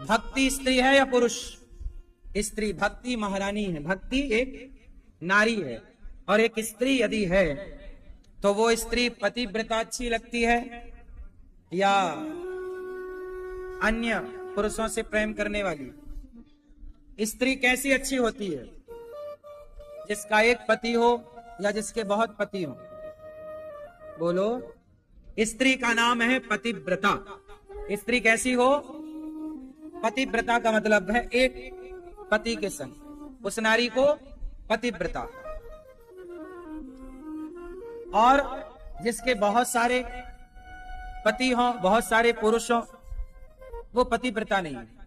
भक्ति स्त्री है या पुरुष? स्त्री। भक्ति महारानी है, भक्ति एक नारी है। और एक स्त्री यदि है तो वो स्त्री पतिव्रता अच्छी लगती है या अन्य पुरुषों से प्रेम करने वाली? स्त्री कैसी अच्छी होती है? जिसका एक पति हो या जिसके बहुत पति हो? बोलो। स्त्री का नाम है पतिव्रता। स्त्री कैसी हो? पतिव्रता का मतलब है एक पति के संग, उस नारी को पतिव्रता। और जिसके बहुत सारे पति हो, बहुत सारे पुरुष हो, वो पतिव्रता नहीं है।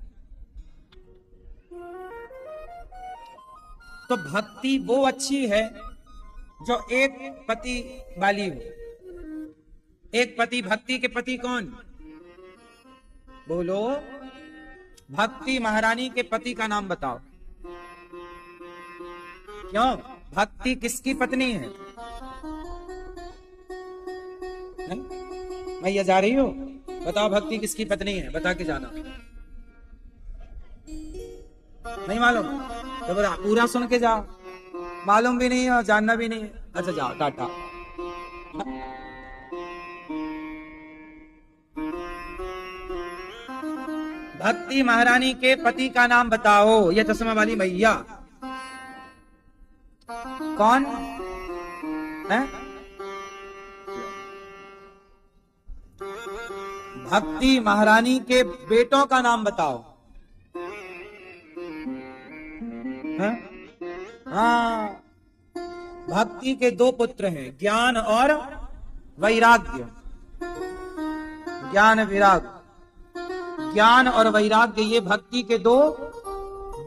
तो भक्ति वो अच्छी है जो एक पति वाली हो। एक पति। भक्ति के पति कौन? बोलो। भक्ति महारानी के पति का नाम बताओ। क्यों? भक्ति किसकी पत्नी है? मैया जा रही हो? बताओ भक्ति किसकी पत्नी है, बता के जाना। नहीं मालूम तो पूरा सुन के जाओ। मालूम भी नहीं है और जानना भी नहीं है, अच्छा जाओ टाटा। भक्ति महारानी के पति का नाम बताओ। ये चश्मा वाली मैया कौन है? भक्ति महारानी के बेटों का नाम बताओ। हाँ, भक्ति के दो पुत्र हैं, ज्ञान और वैराग्य। ज्ञान विराग। ज्ञान और वैराग्य ये भक्ति के दो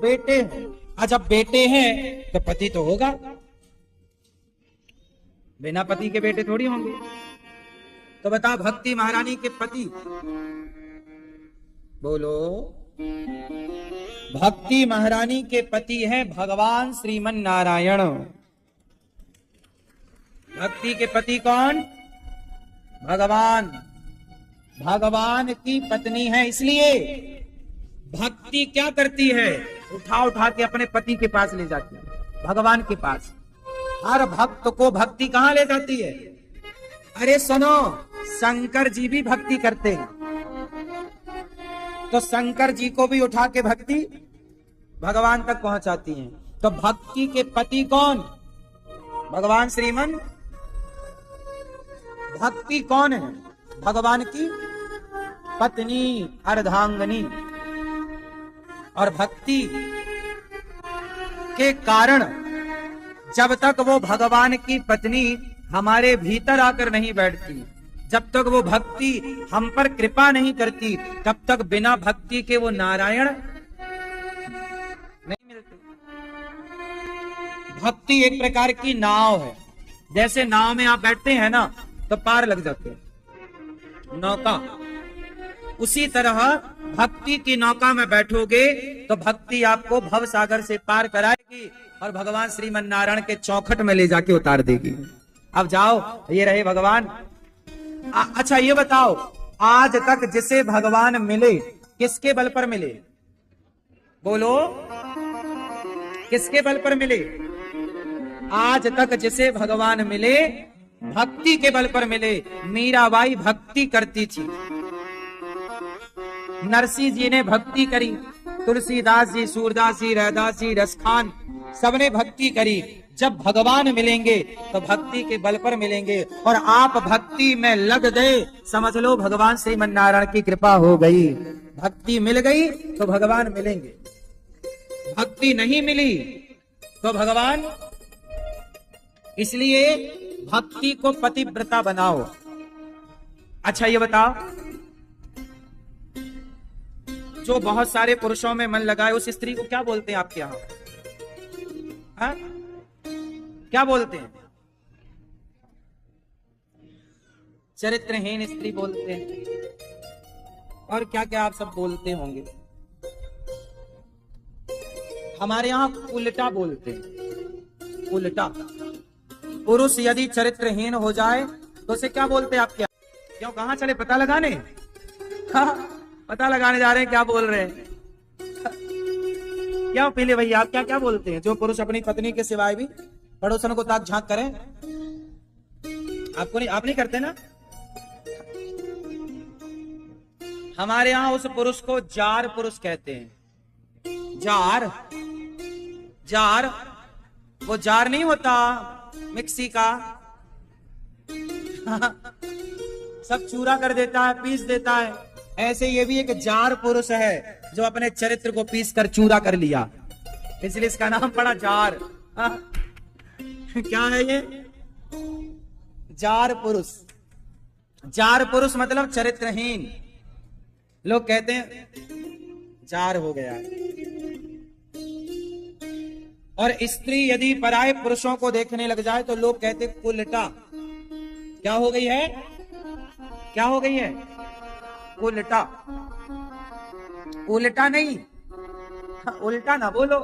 बेटे हैं। जब बेटे हैं तो पति तो होगा, बिना पति के बेटे थोड़ी होंगे। तो बताओ भक्ति महारानी के पति। बोलो। भक्ति महारानी के पति है भगवान श्रीमन नारायण। भक्ति के पति कौन? भगवान। भगवान की पत्नी है। इसलिए भक्ति क्या करती है? उठा उठा के अपने पति के पास ले जाती है, भगवान के पास। हर भक्त को भक्ति कहां ले जाती है? अरे सुनो, शंकर जी भी भक्ति करते हैं, तो शंकर जी को भी उठा के भक्ति भगवान तक पहुंचाती हैं। तो भक्ति के पति कौन? भगवान श्रीमन। भक्ति कौन है? भगवान की पत्नी, अर्धांगनी। और भक्ति के कारण जब तक वो भगवान की पत्नी हमारे भीतर आकर नहीं बैठती, जब तक वो भक्ति हम पर कृपा नहीं करती, तब तक बिना भक्ति के वो नारायण नहीं मिलते। भक्ति एक प्रकार की नाव है। जैसे नाव में आप बैठते हैं ना तो पार लग जाते हैं, नौका। उसी तरह भक्ति की नौका में बैठोगे तो भक्ति आपको भव सागर से पार कराएगी और भगवान श्रीमन नारायण के चौखट में ले जाके उतार देगी। अब जाओ, ये रहे भगवान। अच्छा ये बताओ, आज तक जिसे भगवान मिले किसके बल पर मिले? बोलो, किसके बल पर मिले? आज तक जिसे भगवान मिले भक्ति के बल पर मिले। मीराबाई भक्ति करती थी, नरसिंह जी ने भक्ति करी, तुलसीदास जी, सूरदास जी, रैदास जी, रसखान, सबने भक्ति करी। जब भगवान मिलेंगे तो भक्ति के बल पर मिलेंगे। और आप भक्ति में लग गए, समझ लो भगवान श्रीमन नारायण की कृपा हो गई। भक्ति मिल गई तो भगवान मिलेंगे, भक्ति नहीं मिली तो भगवान। इसलिए भक्ति को पतिव्रता बनाओ। अच्छा ये बताओ, जो बहुत सारे पुरुषों में मन लगाए उस स्त्री को क्या बोलते हैं आपके यहां? हाँ? क्या बोलते हैं? चरित्रहीन स्त्री बोलते हैं। और क्या क्या आप सब बोलते होंगे। हमारे यहां उल्टा बोलते हैं, उल्टा। पुरुष यदि चरित्रहीन हो जाए तो उसे क्या बोलते हैं आपके? क्यों, कहां चले पता लगाने? हाँ, पता लगाने जा रहे हैं क्या बोल रहे हैं। क्या पीले भैया, आप क्या क्या बोलते हैं? जो पुरुष अपनी पत्नी के सिवाय भी पड़ोसन को ताक झांक करें, आपको नहीं, आप नहीं करते ना? हमारे यहां उस पुरुष को जार पुरुष कहते हैं। जार, जार, वो जार नहीं होता मिक्सी का सब चूरा कर देता है, पीस देता है। ऐसे ये भी एक जार पुरुष है जो अपने चरित्र को पीस कर चूरा कर लिया, इसलिए इसका नाम पड़ा जार। क्या है ये? जार पुरुष। जार पुरुष मतलब चरित्रहीन। लोग कहते हैं जार हो गया। और स्त्री यदि पराये पुरुषों को देखने लग जाए तो लोग कहते कुलटा। क्या हो गई है? क्या हो गई है? उल्टा। उल्टा नहीं, उल्टा ना बोलो,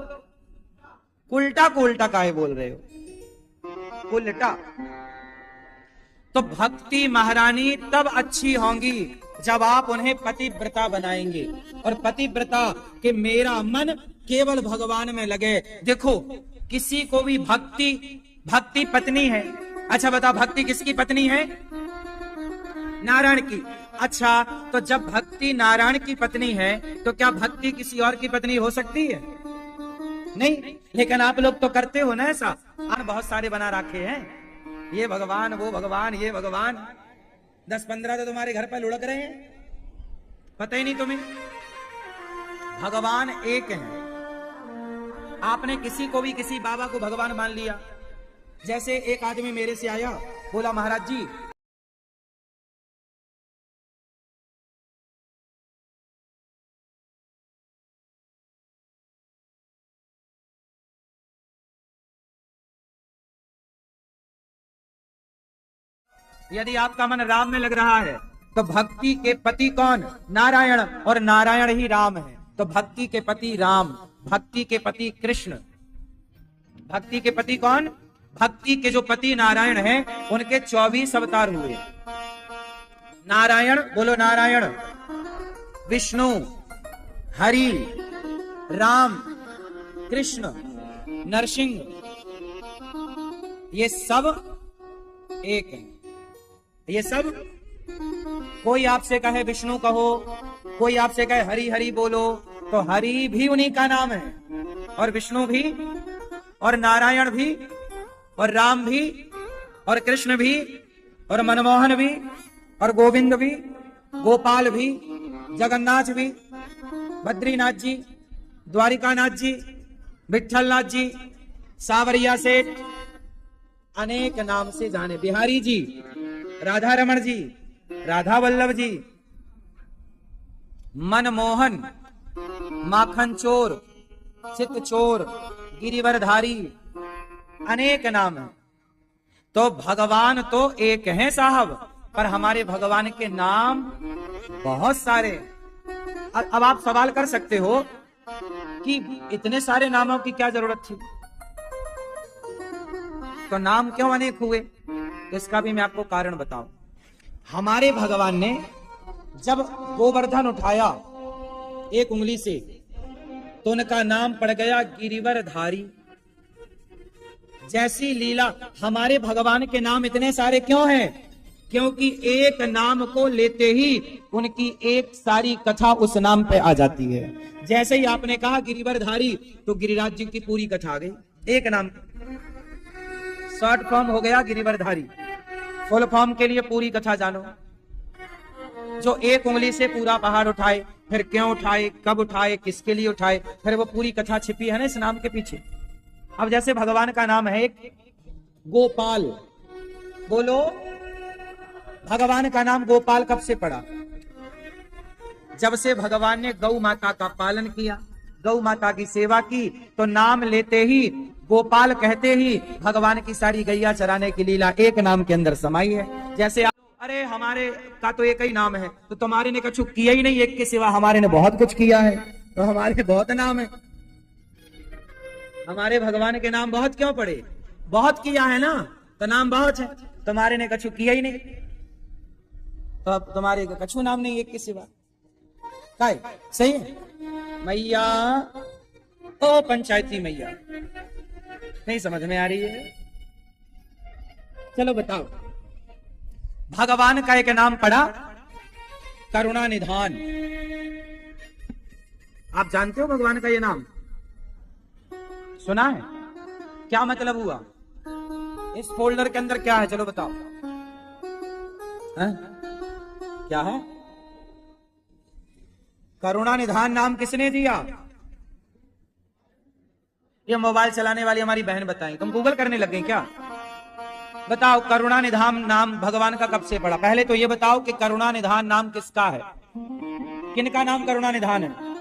उल्टा को उल्टा काहे बोल रहे हो? उल्टा। तो भक्ति महारानी तब अच्छी होंगी जब आप उन्हें पतिव्रता बनाएंगे, और पतिव्रता के मेरा मन केवल भगवान में लगे। देखो किसी को भी भक्ति पत्नी है। अच्छा बताओ, भक्ति किसकी पत्नी है? नारायण की। अच्छा, तो जब भक्ति नारायण की पत्नी है तो क्या भक्ति किसी और की पत्नी हो सकती है? नहीं। लेकिन आप लोग तो करते हो ना ऐसा। आप बहुत सारे बना रखे हैं, ये भगवान, वो भगवान, ये भगवान। 10-15 तो तुम्हारे घर पर लुढ़क रहे हैं, पता ही नहीं तुम्हें। भगवान एक है। आपने किसी को भी, किसी बाबा को भगवान मान लिया। जैसे एक आदमी मेरे से आया, बोला महाराज जी यदि आपका मन राम में लग रहा है तो भक्ति के पति कौन? नारायण, और नारायण ही राम है। तो भक्ति के पति राम, भक्ति के पति कृष्ण। भक्ति के पति कौन? भक्ति के जो पति नारायण हैं, उनके 24 अवतार हुए। नारायण, बोलो नारायण, विष्णु, हरि, राम, कृष्ण, नरसिंह, ये सब एक है। ये सब, कोई आपसे कहे विष्णु कहो, कोई आपसे कहे हरि हरि बोलो, तो हरि भी उन्हीं का नाम है, और विष्णु भी, और नारायण भी, और राम भी, और कृष्ण भी, और मनमोहन भी, और गोविंद भी, गोपाल भी, जगन्नाथ भी, बद्रीनाथ जी, द्वारिकानाथ जी, विठलनाथ जी, सावरिया सेठ, अनेक नाम से जाने, बिहारी जी, राधा रमण जी, राधा वल्लभ जी, मनमोहन, माखन चोर, चित चोर, गिरिवरधारी, अनेक नाम है। तो भगवान तो एक है साहब, पर हमारे भगवान के नाम बहुत सारे। अब आप सवाल कर सकते हो कि इतने सारे नामों की क्या जरूरत थी, तो नाम क्यों अनेक हुए? तो इसका भी मैं आपको कारण बताऊं। हमारे भगवान ने जब गोवर्धन उठाया एक उंगली से, तो उनका नाम पड़ गया गिरिवरधारी। जैसी लीला, हमारे भगवान के नाम इतने सारे क्यों हैं? क्योंकि एक नाम को लेते ही उनकी एक सारी कथा उस नाम पे आ जाती है। जैसे ही आपने कहा गिरिवरधारी, तो गिरिराज जी की पूरी कथा आ गई एक नाम। शॉर्ट फॉर्म हो गया गिरिवरधारी, फुल फॉर्म के लिए पूरी कथा जानो। जो एक उंगली से पूरा पहाड़ उठाए, फिर क्यों उठाए, कब उठाए, किसके लिए उठाए, फिर वो पूरी कथा छिपी है ना इस नाम के पीछे। अब जैसे भगवान का नाम है एक गोपाल, बोलो भगवान का नाम गोपाल कब से पड़ा? जब से भगवान ने गौ माता का पालन किया, गौ माता की सेवा की, तो नाम लेते ही, गोपाल कहते ही भगवान की सारी गैया चराने की लीला एक नाम के अंदर समाई है। जैसे अरे हमारे का तो एक ही नाम है, तो तुम्हारे ने कुछ किया ही नहीं, एक के सिवा हमारे ने बहुत कुछ किया है, तो हमारे बहुत नाम है। हमारे भगवान के नाम बहुत क्यों पड़े? बहुत किया है ना, तो नाम बहुत है। तुम्हारे ने कछु किया ही नहीं, तो अब तुम्हारे कछु नाम नहीं एक के सिवा। काय सही है? मैया ओ पंचायती मैया, नहीं समझ में आ रही है? चलो बताओ, भगवान का एक नाम पड़ा करुणा निधान। आप जानते हो भगवान का ये नाम? सुना है? क्या मतलब हुआ? इस फोल्डर के अंदर क्या है? चलो बताओ। है? क्या है? करुणा निधान नाम किसने दिया? ये मोबाइल चलाने वाली हमारी बहन बताएं। तुम गूगल करने लग गए क्या? बताओ, करुणा निधान नाम भगवान का कब से पड़ा? पहले तो ये बताओ कि करुणा निधान नाम किसका है? किनका नाम करुणा निधान है?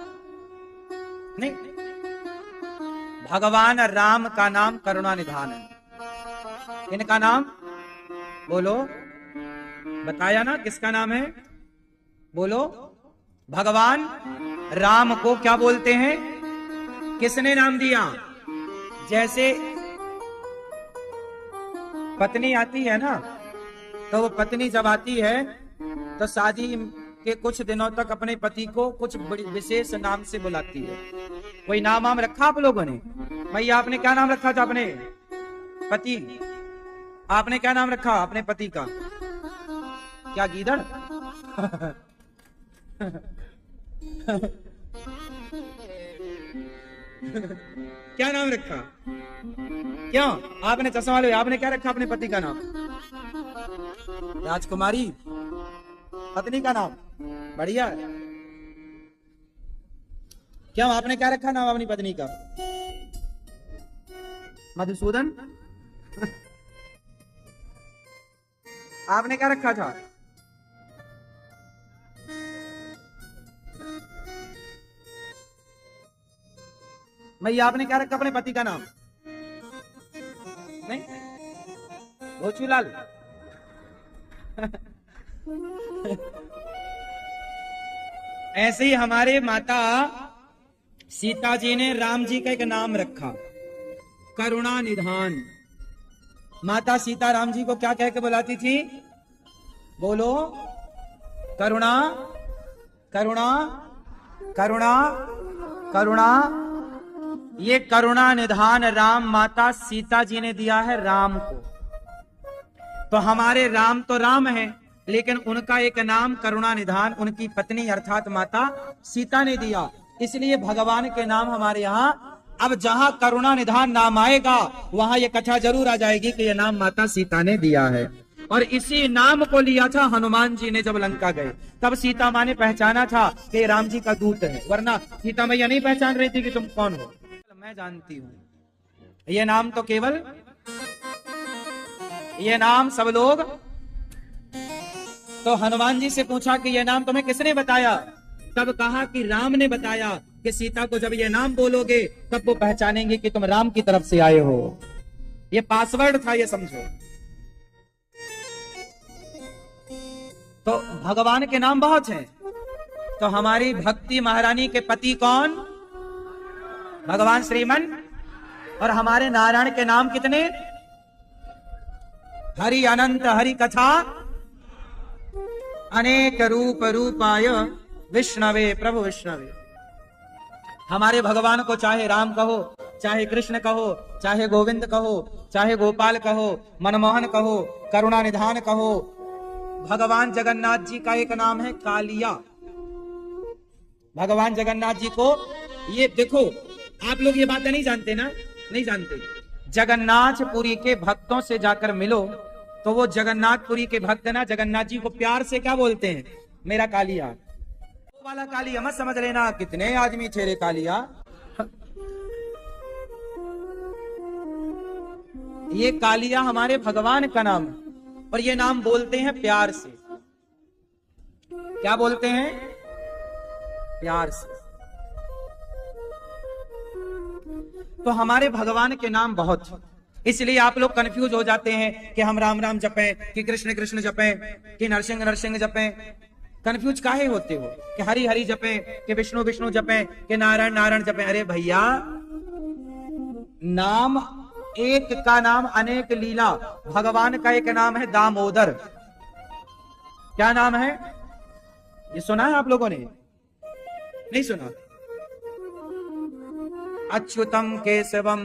नहीं, भगवान राम का नाम करुणा निधान है। किनका नाम? बोलो, बताया ना किसका नाम है? बोलो। भगवान राम को क्या बोलते हैं? किसने नाम दिया? जैसे पत्नी आती है ना, तो वो पत्नी जब आती है तो शादी के कुछ दिनों तक अपने पति को कुछ बड़ी विशेष नाम से बुलाती है। कोई नाम वाम रखा आप लोगों ने? भैया आपने क्या नाम रखा था अपने पति? आपने क्या नाम रखा अपने पति का? क्या गीदड़? क्या नाम रखा? क्यों? आपने चश्मा लो, आपने क्या रखा अपने पति का नाम? राजकुमारी पत्नी का नाम? बढ़िया। क्यों, आपने क्या रखा नाम अपनी पत्नी का? मधुसूदन? आपने क्या रखा था? भैया आपने क्या रखा अपने पति का नाम? नहीं, भोचूलाल? ऐसे ही हमारे माता सीता जी ने राम जी का एक नाम रखा, करुणा निधान। माता सीता राम जी को क्या कह के बुलाती थी? बोलो, करुणा करुणा करुणा करुणा। ये करुणा निधान राम माता सीता जी ने दिया है राम को। तो हमारे राम तो राम है, लेकिन उनका एक नाम करुणा निधान उनकी पत्नी अर्थात माता सीता ने दिया। इसलिए भगवान के नाम हमारे यहाँ, अब जहां करुणा निधान नाम आएगा वहां ये कथा जरूर आ जाएगी कि ये नाम माता सीता ने दिया है। और इसी नाम को लिया था हनुमान जी ने जब लंका गए, तब सीता माँ ने पहचाना था कि राम जी का दूत है, वरना सीता मैया नहीं पहचान रही थी कि तुम कौन हो। मैं जानती हूं ये नाम तो केवल, ये नाम सब लोग। तो हनुमान जी से पूछा कि ये नाम तुम्हें किसने बताया? तब कहा कि राम ने बताया कि सीता को जब ये नाम बोलोगे तब वो पहचानेंगे कि तुम राम की तरफ से आए हो। ये पासवर्ड था, ये समझो। तो भगवान के नाम बहुत हैं। तो हमारी भक्ति महारानी के पति कौन? भगवान श्रीमन। और हमारे नारायण के नाम कितने? हरि अनंत हरि कथा अनेक रूप रूपाय विष्णवे प्रभु विष्णवे। हमारे भगवान को चाहे राम कहो, चाहे कृष्ण कहो, चाहे गोविंद कहो, चाहे गोपाल कहो, मनमोहन कहो, करुणा निधान कहो। भगवान जगन्नाथ जी का एक नाम है कालिया। भगवान जगन्नाथ जी को, ये देखो, आप लोग ये बातें नहीं जानते ना? नहीं जानते। जगन्नाथपुरी के भक्तों से जाकर मिलो तो वो जगन्नाथपुरी के भक्त ना जगन्नाथ जी को प्यार से क्या बोलते हैं? मेरा कालिया। वो वाला कालिया मत समझ लेना, कितने आदमी थे रे कालिया। ये कालिया हमारे भगवान का नाम है, और ये नाम बोलते हैं प्यार से। क्या बोलते हैं? प्यार से। तो हमारे भगवान के नाम बहुत, इसलिए आप लोग कंफ्यूज हो जाते हैं कि हम राम राम जपें, कि कृष्ण कृष्ण जपें, कि नरसिंह नरसिंह जपें। कंफ्यूज काहे होते हो कि हरि हरि जपें, कि विष्णु विष्णु जपें, कि नारायण नारायण जपें? अरे भैया, नाम एक का नाम अनेक लीला। भगवान का एक नाम है दामोदर। क्या नाम है? ये सुना है आप लोगों ने? नहीं सुना? अच्युतम केशवम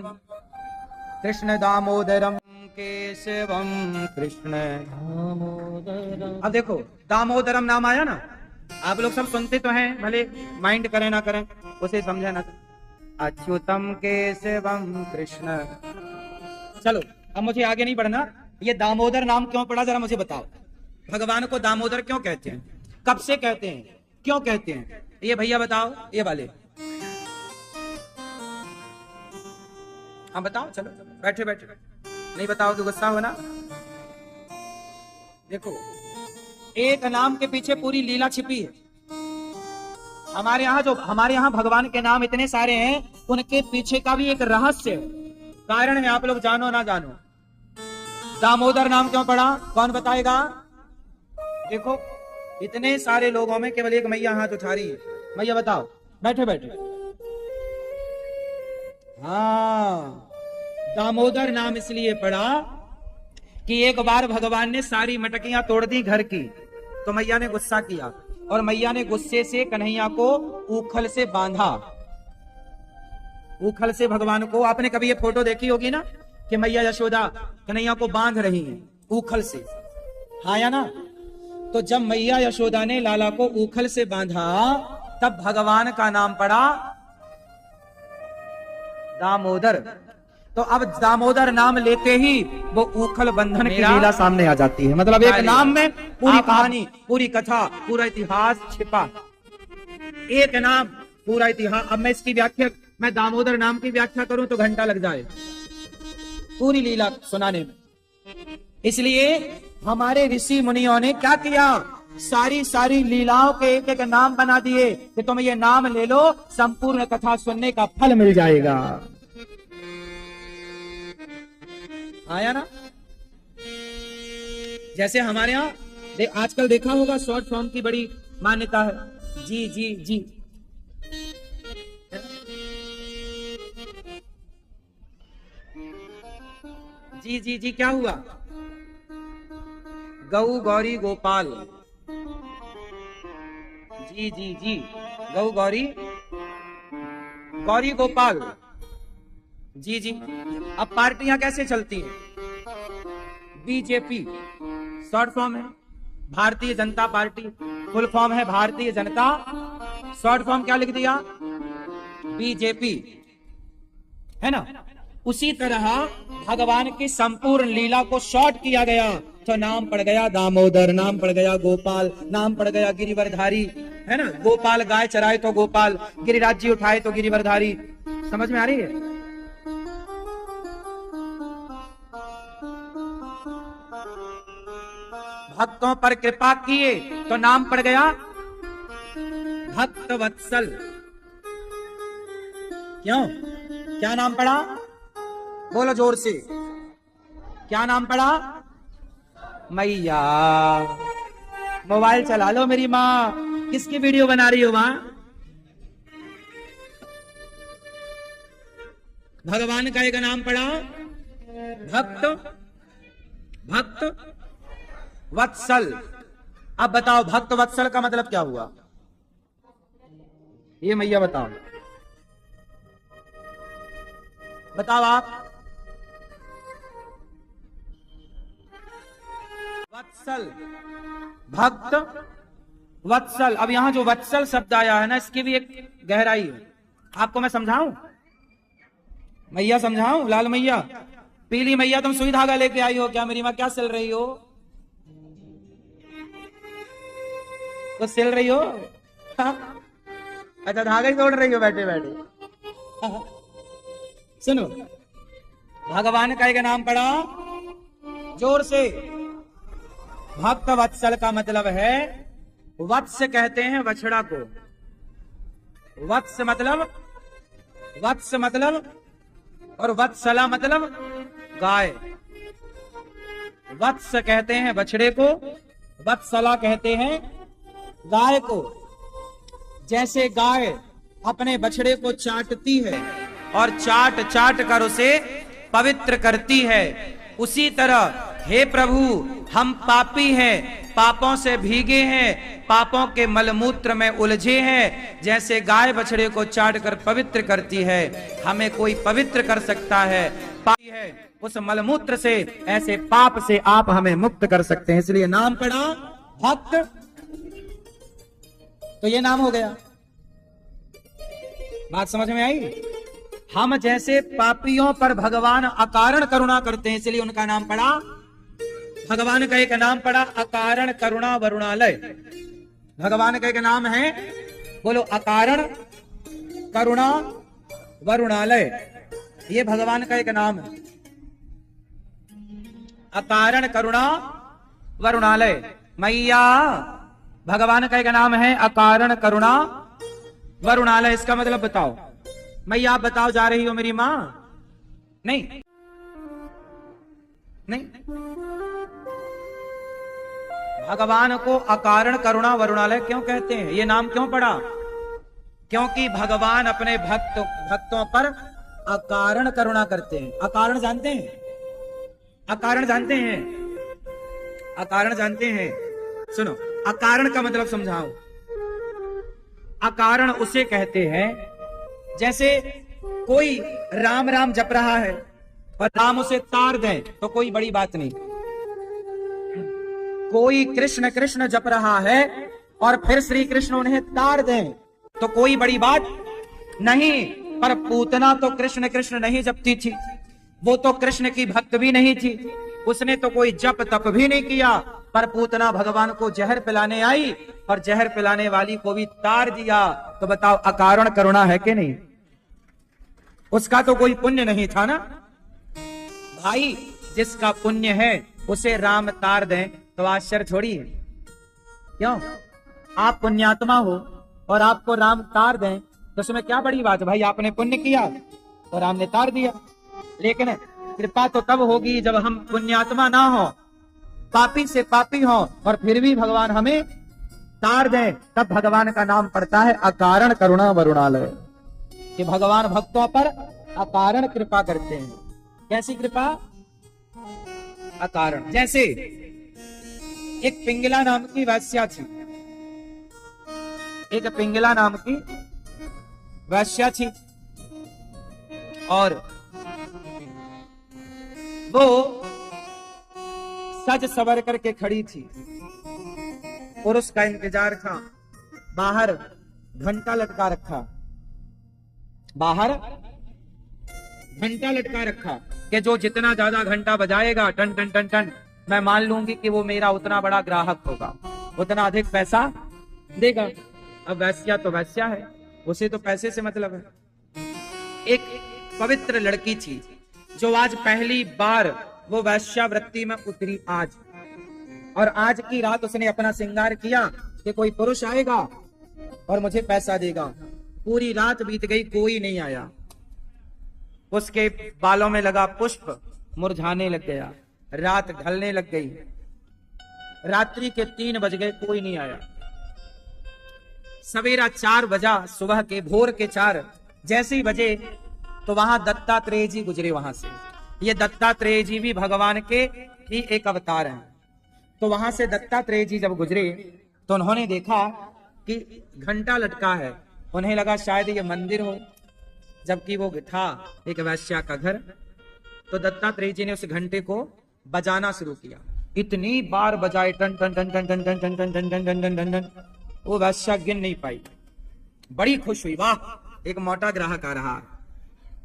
कृष्ण दामोदरम केशवम कृष्ण दामोदरम। अब देखो दामोदरम नाम आया ना, आप लोग सब सुनते तो हैं, भले माइंड करें ना करें, उसे समझे ना। अच्युतम केशवम कृष्ण। चलो अब मुझे आगे नहीं बढ़ना, ये दामोदर नाम क्यों पड़ा जरा मुझे बताओ। भगवान को दामोदर क्यों कहते हैं, कब से कहते हैं, क्यों कहते हैं, ये भैया बताओ, ये वाले हम बताओ। चलो बैठे बैठे, नहीं बताओ तो गुस्सा हो ना। देखो एक नाम के पीछे पूरी लीला छिपी है। हमारे यहाँ भगवान के नाम इतने सारे हैं, उनके पीछे का भी एक रहस्य है, कारण है, आप लोग जानो ना जानो। दामोदर नाम क्यों पड़ा, कौन बताएगा। देखो इतने सारे लोगों में केवल एक मैया हाथ उठा रही है, मैया बताओ, बैठे बैठे। हाँ, दामोदर नाम इसलिए पड़ा कि एक बार भगवान ने सारी मटकियां तोड़ दी घर की, तो मैया ने गुस्सा किया और मैया ने गुस्से से कन्हैया को ऊखल से बांधा। ऊखल से भगवान को, आपने कभी ये फोटो देखी होगी ना कि मैया यशोदा कन्हैया को बांध रही हैं ऊखल से, हाँ या ना। तो जब मैया यशोदा ने लाला को ऊखल से बांधा, तब भगवान का नाम पड़ा दामोदर। तो अब दामोदर नाम लेते ही वो ऊखल बंधन की लीला सामने आ जाती है। मतलब एक नाम में पूरी कहानी, पूरी कथा, पूरा इतिहास छिपा, एक नाम पूरा इतिहास। अब मैं इसकी व्याख्या, मैं दामोदर नाम की व्याख्या करूं तो घंटा लग जाए पूरी लीला सुनाने में। इसलिए हमारे ऋषि मुनियों ने क्या किया, सारी लीलाओं के एक एक नाम बना दिए कि तुम ये नाम ले लो, संपूर्ण कथा सुनने का फल मिल जाएगा। आया ना। जैसे हमारे यहाँ आजकल देखा होगा शॉर्ट फॉर्म की बड़ी मान्यता है, जी जी जी। जी जी जी क्या हुआ, गौ गौरी गोपाल, जी जी जी, गौ गौरी गौरी गोपाल, जी जी। अब पार्टियां कैसे चलती हैं, बीजेपी शॉर्ट फॉर्म है Bharatiya Janata party, full form है भारतीय जनता, शॉर्ट फॉर्म क्या लिख दिया, बीजेपी, है ना। उसी तरह भगवान की संपूर्ण लीला को शॉर्ट किया गया, तो नाम पड़ गया दामोदर, नाम पड़ गया गोपाल, नाम पड़ गया गिरिवरधारी, है ना। गोपाल गाय चराए तो गोपाल, गिरिराज जी उठाए तो गिरिवरधारी। समझ में आ रही है। भक्तों पर कृपा किए तो नाम पड़ गया भक्त वत्सल। क्यों, क्या नाम पड़ा, बोलो जोर से, क्या नाम पड़ा, मैया। मोबाइल चला लो मेरी माँ, किसकी वीडियो बना रही हो माँ। भगवान का एक नाम पड़ा भक्त वत्सल। अब बताओ भक्त वत्सल का मतलब क्या हुआ, ये मैया बताओ, बताओ आप। वत्सल, भक्त वत्सल। अब यहां जो वत्सल शब्द आया है ना, इसकी भी एक गहराई है, आपको मैं समझाऊं, मैया समझाऊं, लाल मैया, पीली मैया, तुम सुई धागा लेके आई हो क्या मेरी माँ, क्या सिल रही हो, तो सिल रही हो, अच्छा धागा ही तोड़ रही हो बैठे बैठे। सुनो, भगवान का एक नाम पड़ा जोर से, भक्त वत्सल का मतलब है, वत्स कहते हैं बछड़ा को, वत्स मतलब और वत्सला मतलब गाय। वत्स कहते हैं बछड़े को, वत्सला कहते हैं गाय को। जैसे गाय अपने बछड़े को चाटती है और चाट चाट कर उसे पवित्र करती है, उसी तरह हे प्रभु हम पापी हैं, पापों से भीगे हैं, पापों के मलमूत्र में उलझे हैं। जैसे गाय बछड़े को चाट कर पवित्र करती है, हमें कोई पवित्र कर सकता है, पापी है उस मलमूत्र से, ऐसे पाप से आप हमें मुक्त कर सकते हैं। इसलिए नाम पड़ा भक्त, तो ये नाम हो गया। बात समझ में आई? हम जैसे पापियों पर भगवान अकारण करुणा करते हैं, इसलिए उनका नाम पड़ा, भगवान का एक नाम पड़ा अकारण करुणा वरुणालय। भगवान का एक नाम है, बोलो, अकारण करुणा वरुणालय। ये भगवान का एक नाम है, अकारण करुणा वरुणालय। मैया, भगवान का एक नाम है अकारण करुणा वरुणालय। इसका मतलब बताओ मैया, आप बताओ, जा रही हो मेरी मां? नहीं नहीं, भगवान को अकारण करुणा वरुणालय क्यों कहते हैं? ये नाम क्यों पड़ा? क्योंकि भगवान अपने भक्तों पर अकारण करुणा करते हैं। अकारण जानते हैं? अकारण जानते हैं? अकारण जानते हैं? सुनो, अकारण का मतलब समझाओ। अकारण उसे कहते हैं, जैसे कोई राम राम जप रहा है और राम उसे तार दें तो कोई बड़ी बात नहीं। कोई कृष्ण कृष्ण जप रहा है और फिर श्री कृष्ण उन्हें तार दें तो कोई बड़ी बात नहीं। पर पूतना तो कृष्ण कृष्ण नहीं जपती थी, वो तो कृष्ण की भक्त भी नहीं थी, उसने तो कोई जप तप भी नहीं किया, पर पूतना भगवान को जहर पिलाने आई और जहर पिलाने वाली को भी तार दिया। तो बताओ अकारण करुणा है कि नहीं? उसका तो कोई पुण्य नहीं था ना भाई। जिसका पुण्य है उसे राम तार दें तो आश्चर्य थोड़ी है। क्यों? आप पुण्यात्मा हो और आपको राम तार दें तो उसमें क्या बड़ी बात है भाई? आपने पुण्य किया और राम ने तार दिया। लेकिन कृपा तो तब होगी जब हम पुण्यात्मा ना हो, पापी से पापी हो और फिर भी भगवान हमें तार दें, तब भगवान का नाम पड़ता है अकारण करुणा वरुणालय। कि भगवान भक्तों पर अकारण कृपा करते हैं। कैसी कृपा? अकारण। जैसे एक पिंगला नाम की वैश्या थी, एक पिंगला नाम की वैश्या थी और वो सज सवर करके खड़ी थी। पुरुष का इंतजार था, बाहर घंटा लटका रखा, बाहर घंटा लटका रखा कि जो जितना ज्यादा घंटा बजाएगा टन टन टन टन, मैं मान लूंगी कि वो मेरा उतना बड़ा ग्राहक होगा, उतना अधिक पैसा देगा। अब वैश्या तो वैश्या है, उसे तो पैसे से मतलब है। एक पवित्र लड़की थी जो आज पहली बार वो वैश्यावृत्ति में उतरी आज, और आज की रात उसने अपना श्रृंगार किया कि कोई पुरुष आएगा और मुझे पैसा देगा। पूरी रात बीत गई, कोई नहीं आया। उसके बालों में लगा पुष्प मुरझाने लग गया, रात ढलने लग गई, रात्रि के 3 बज गए, कोई नहीं आया। सवेरा 4 बजा, सुबह के भोर के 4 जैसे ही बजे तो वहां दत्तात्रेय जी गुजरे वहां से। ये दत्तात्रेय जी भी भगवान के ही एक अवतार हैं। तो वहां से दत्तात्रेय जी जब गुजरे तो उन्होंने देखा कि घंटा लटका है। उन्हें लगा शायद ये मंदिर हो, जबकि वो था एक वैश्या का घर। तो दत्तात्रेय जी ने उस घंटे को बजाना शुरू किया। इतनी बार बजाए, टन टन टन टन टन टन टन टन टन टन टन टन टन, वो वैश्या गिन नहीं पाई। बड़ी खुश हुई, वाह एक मोटा ग्राहक आ रहा।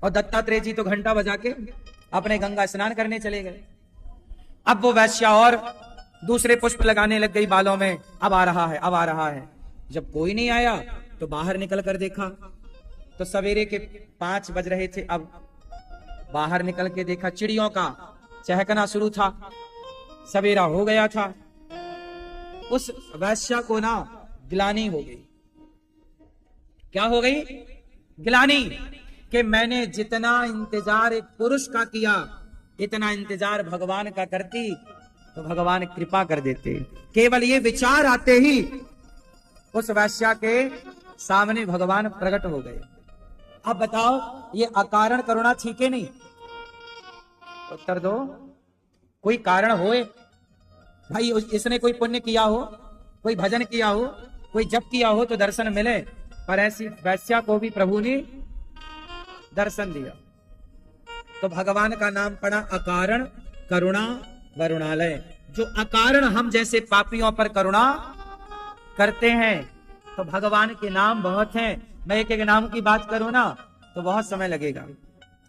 और दत्तात्रेय जी तो घंटा बजा के अपने गंगा स्नान करने चले गए। अब वो वैश्या और दूसरे पुष्प लगाने लग गई बालों में, अब आ रहा है, अब आ रहा है। जब कोई नहीं आया तो बाहर निकल कर देखा तो सवेरे के 5 बज रहे थे। अब बाहर निकल के देखा चिड़ियों का चहकना शुरू था, सवेरा हो गया था। उस वैश्या को ना गिलानी हो गई। क्या हो गई? गिलानी, कि मैंने जितना इंतजार एक पुरुष का किया, इतना इंतजार भगवान का करती तो भगवान कृपा कर देते। केवल ये विचार आते ही उस वैश्या के सामने भगवान प्रकट हो गए। अब बताओ ये अकारण करुणा थी कि नहीं? उत्तर दो। कोई कारण होए? भाई इसने कोई पुण्य किया हो, कोई भजन किया हो, कोई जप किया हो तो दर्शन मिले, पर ऐसी वैश्या को भी प्रभु ने दर्शन दिया। तो भगवान का नाम पड़ा अकारण करुणा वरुणालय। जो अकारण हम जैसे पापियों पर करुणा करते हैं, तो भगवान के नाम बहुत हैं। मैं एक एक नाम की बात करूं ना तो बहुत समय लगेगा।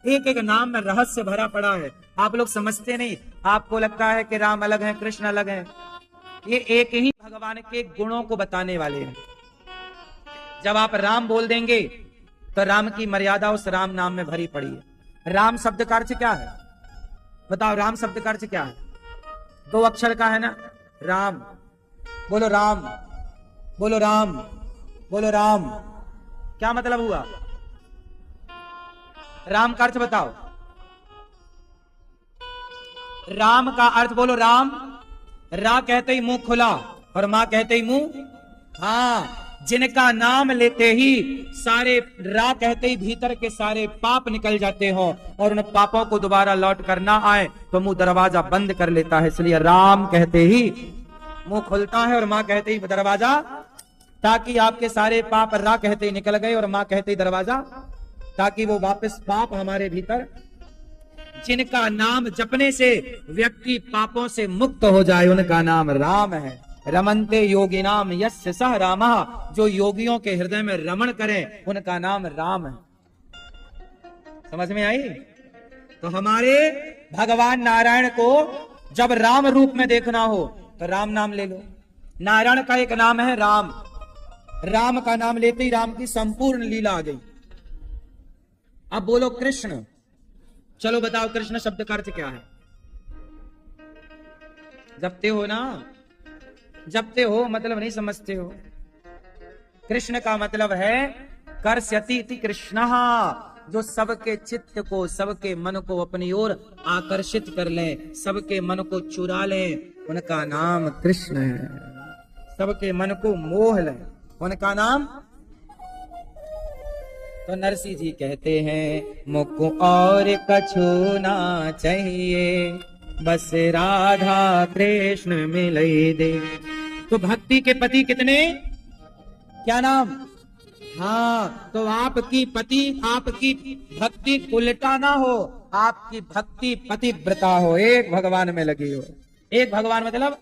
एक एक नाम में रहस्य भरा पड़ा है, आप लोग समझते नहीं। आपको लगता है कि राम अलग है, कृष्ण अलग है। ये एक ही भगवान के गुणों को बताने वाले हैं। जब आप राम बोल देंगे तो राम की मर्यादा उस राम नाम में भरी पड़ी है। राम शब्द का अर्थ क्या है बताओ? राम शब्द का अर्थ क्या है? 2 अक्षर का है ना, राम। बोलो राम, बोलो राम, बोलो राम। क्या मतलब हुआ? राम का अर्थ बताओ। राम का अर्थ बोलो राम। रा कहते ही मुंह खुला और मां कहते ही मुंह, हाँ, जिनका नाम लेते ही सारे, रा कहते ही भीतर के सारे पाप निकल जाते हो और उन पापों को दोबारा लौट कर ना आए तो मुंह दरवाजा बंद कर लेता है। इसलिए राम कहते ही मुंह खुलता है और मां कहते ही दरवाजा, ताकि आपके सारे पाप रा कहते ही निकल गए और मां कहते ही दरवाजा, ताकि वो वापस पाप हमारे भीतर, जिनका नाम जपने से व्यक्ति पापों से मुक्त हो जाए, उनका नाम राम है। रमन्ते योगिनाम यस्य सह रामः, जो योगियों के हृदय में रमण करें उनका नाम राम है। समझ में आई? तो हमारे भगवान नारायण को जब राम रूप में देखना हो तो राम नाम ले लो। नारायण का एक नाम है राम। राम का नाम लेते ही राम की संपूर्ण लीला आ गई। अब बोलो कृष्ण। चलो बताओ कृष्ण शब्द का अर्थ क्या है? जपते हो ना? जपते हो मतलब नहीं समझते हो। कृष्ण का मतलब है कर्ष्यति इति कृष्णः, जो सबके चित्त को, सबके मन को अपनी ओर आकर्षित कर ले, सबके मन को चुरा ले, उनका नाम कृष्ण है। सबके मन को मोह ले, उनका नाम। तो नरसिंह जी कहते हैं मुझको और कछु ना चाहिए, बस राधा कृष्ण मिले दे। तो भक्ति के पति कितने? क्या नाम? हाँ, तो आपकी पति, आपकी भक्ति उल्टा ना हो, आपकी भक्ति पतिव्रता हो, एक भगवान में लगी हो। एक भगवान मतलब,